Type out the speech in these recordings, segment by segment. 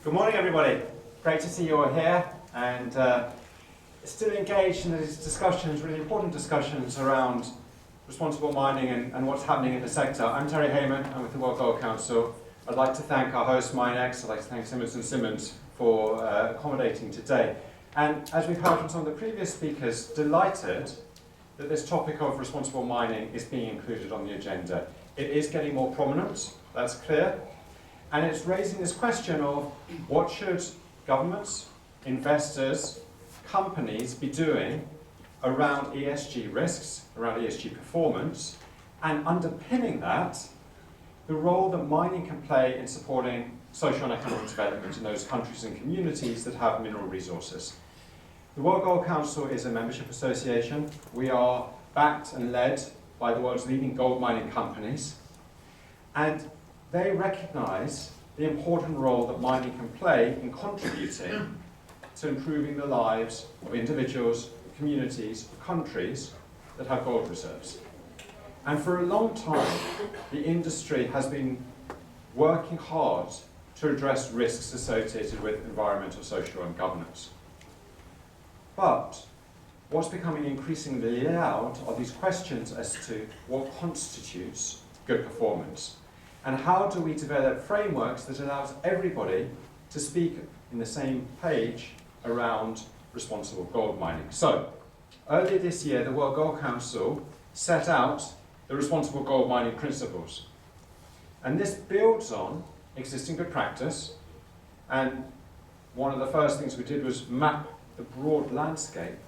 Good morning, everybody. Great to see you all here, and still engaged in these discussions, really important discussions around responsible mining and what's happening in the sector. I'm Terry Heymann. I'm with the World Gold Council. I'd like to thank our host, MINEX. I'd like to thank Simmons & Simmons for accommodating today. And as we've heard from some of the previous speakers, delighted that this topic of responsible mining is being included on the agenda. It is getting more prominent, that's clear. And it's raising this question of what should governments, investors, companies be doing around ESG risks, around ESG performance, and underpinning that, the role that mining can play in supporting social and economic development in those countries and communities that have mineral resources. The World Gold Council is a membership association. We are backed and led by the world's leading gold mining companies, and they recognise the important role that mining can play in contributing to improving the lives of individuals, communities, countries that have gold reserves. And for a long time, the industry has been working hard to address risks associated with environmental, social, and governance. But what's becoming increasingly loud are these questions as to what constitutes good performance. And how do we develop frameworks that allows everybody to speak in the same page around responsible gold mining? So, earlier this year, the World Gold Council set out the responsible gold mining principles. And this builds on existing good practice. And one of the first things we did was map the broad landscape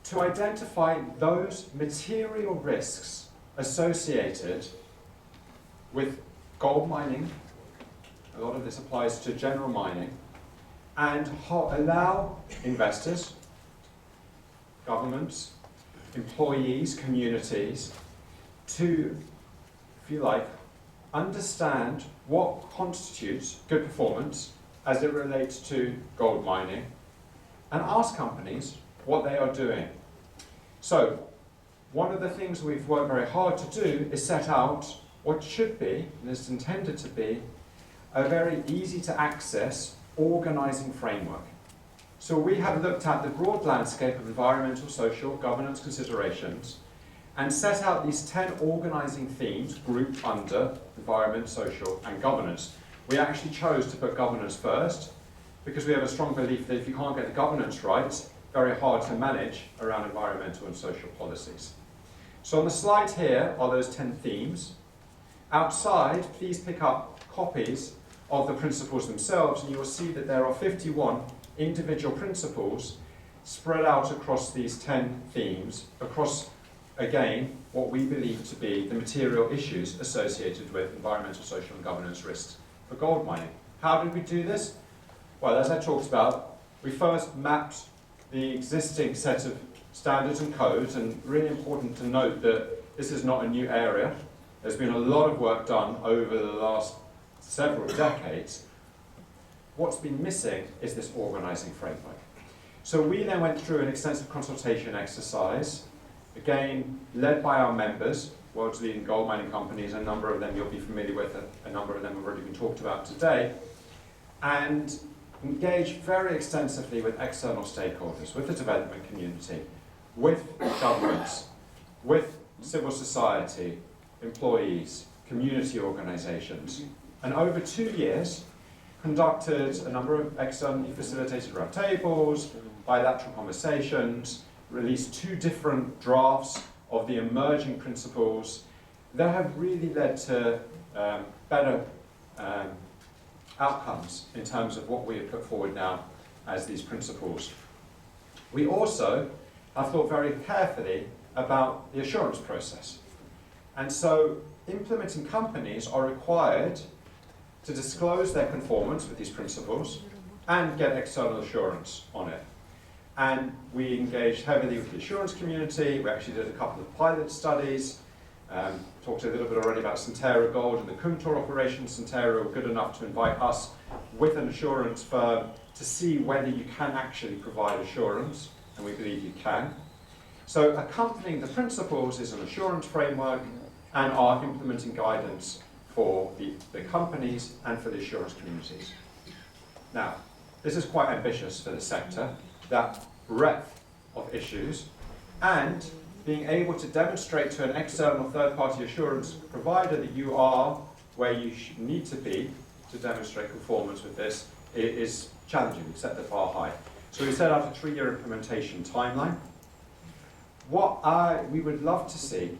to identify those material risks associated with gold mining. A lot of this applies to general mining, and allow investors, governments, employees, communities to, if you like, understand what constitutes good performance as it relates to gold mining, and ask companies what they are doing. So, one of the things we've worked very hard to do is set out what should be, and is intended to be, a very easy to access organising framework. So we have looked at the broad landscape of environmental, social, governance considerations and set out these 10 organising themes grouped under environment, social and governance. We actually chose to put governance first because we have a strong belief that if you can't get the governance right, it's very hard to manage around environmental and social policies. So on the slide here are those 10 themes. Outside, please pick up copies of the principles themselves, and you will see that there are 51 individual principles spread out across these 10 themes, across, again, what we believe to be the material issues associated with environmental, social and governance risks for gold mining. How did we do this? Well, as I talked about, we first mapped the existing set of standards and codes, and really important to note that this is not a new area. There's been a lot of work done over the last several decades. What's been missing is this organising framework. So we then went through an extensive consultation exercise, again, led by our members, world's leading gold mining companies, a number of them you'll be familiar with, a number of them have already been talked about today, and engaged very extensively with external stakeholders, with the development community, with governments, with civil society, employees, community organisations, and over 2 years conducted a number of externally facilitated roundtables, bilateral conversations, released 2 different drafts of the emerging principles that have really led to better outcomes in terms of what we have put forward now as these principles. We also have thought very carefully about the assurance process. And so implementing companies are required to disclose their conformance with these principles and get external assurance on it. And we engaged heavily with the assurance community. We actually did a couple of pilot studies, talked a little bit already about Centera Gold and the Kumtor operation. Centera were good enough to invite us with an assurance firm to see whether you can actually provide assurance, and we believe you can. So accompanying the principles is an assurance framework and our implementing guidance for the companies and for the assurance communities. Now, this is quite ambitious for the sector, that breadth of issues, and being able to demonstrate to an external third-party assurance provider that you are where you need to be to demonstrate conformance with this is challenging. We've set the bar high. So we set out a 3-year implementation timeline. What we would love to see,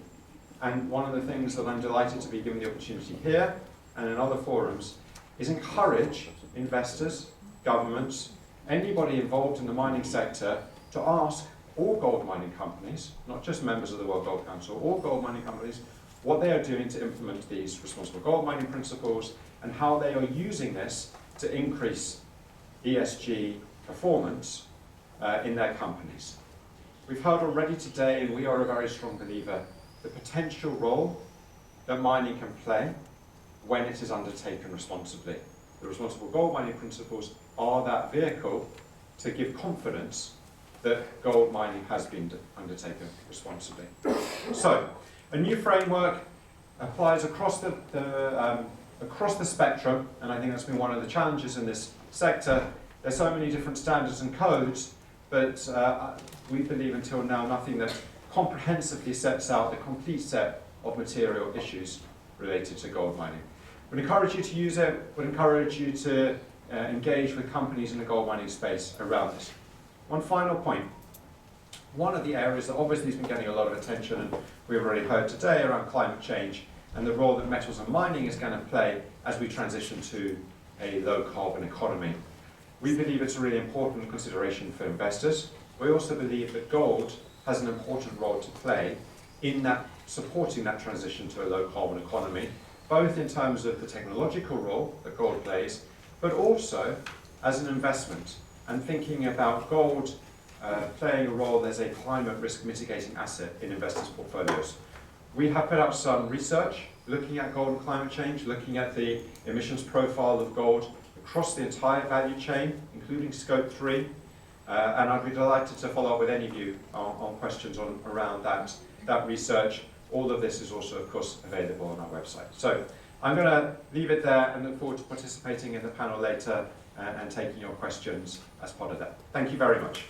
and one of the things that I'm delighted to be given the opportunity here and in other forums, is encourage investors, governments, anybody involved in the mining sector to ask all gold mining companies, not just members of the World Gold Council, all gold mining companies, what they are doing to implement these responsible gold mining principles and how they are using this to increase ESG performance in their companies. We've heard already today, and we are a very strong believer, the potential role that mining can play when it is undertaken responsibly. The responsible gold mining principles are that vehicle to give confidence that gold mining has been undertaken responsibly. So, a new framework applies across the spectrum, and I think that's been one of the challenges in this sector. There's so many different standards and codes, but we believe until now nothing that comprehensively sets out the complete set of material issues related to gold mining. We'd encourage you to use it, would encourage you to engage with companies in the gold mining space around this. One final point. One of the areas that obviously has been getting a lot of attention, and we've already heard today, around climate change and the role that metals and mining is going to play as we transition to a low carbon economy. We believe it's a really important consideration for investors. We also believe that gold has an important role to play in that supporting that transition to a low carbon economy, both in terms of the technological role that gold plays, but also as an investment, and thinking about gold playing a role as a climate risk mitigating asset in investors' portfolios. We have put out some research looking at gold and climate change, looking at the emissions profile of gold across the entire value chain, including Scope 3, and I'd be delighted to follow up with any of you on questions around that research. All of this is also, of course, available on our website. So I'm going to leave it there and look forward to participating in the panel later and taking your questions as part of that. Thank you very much.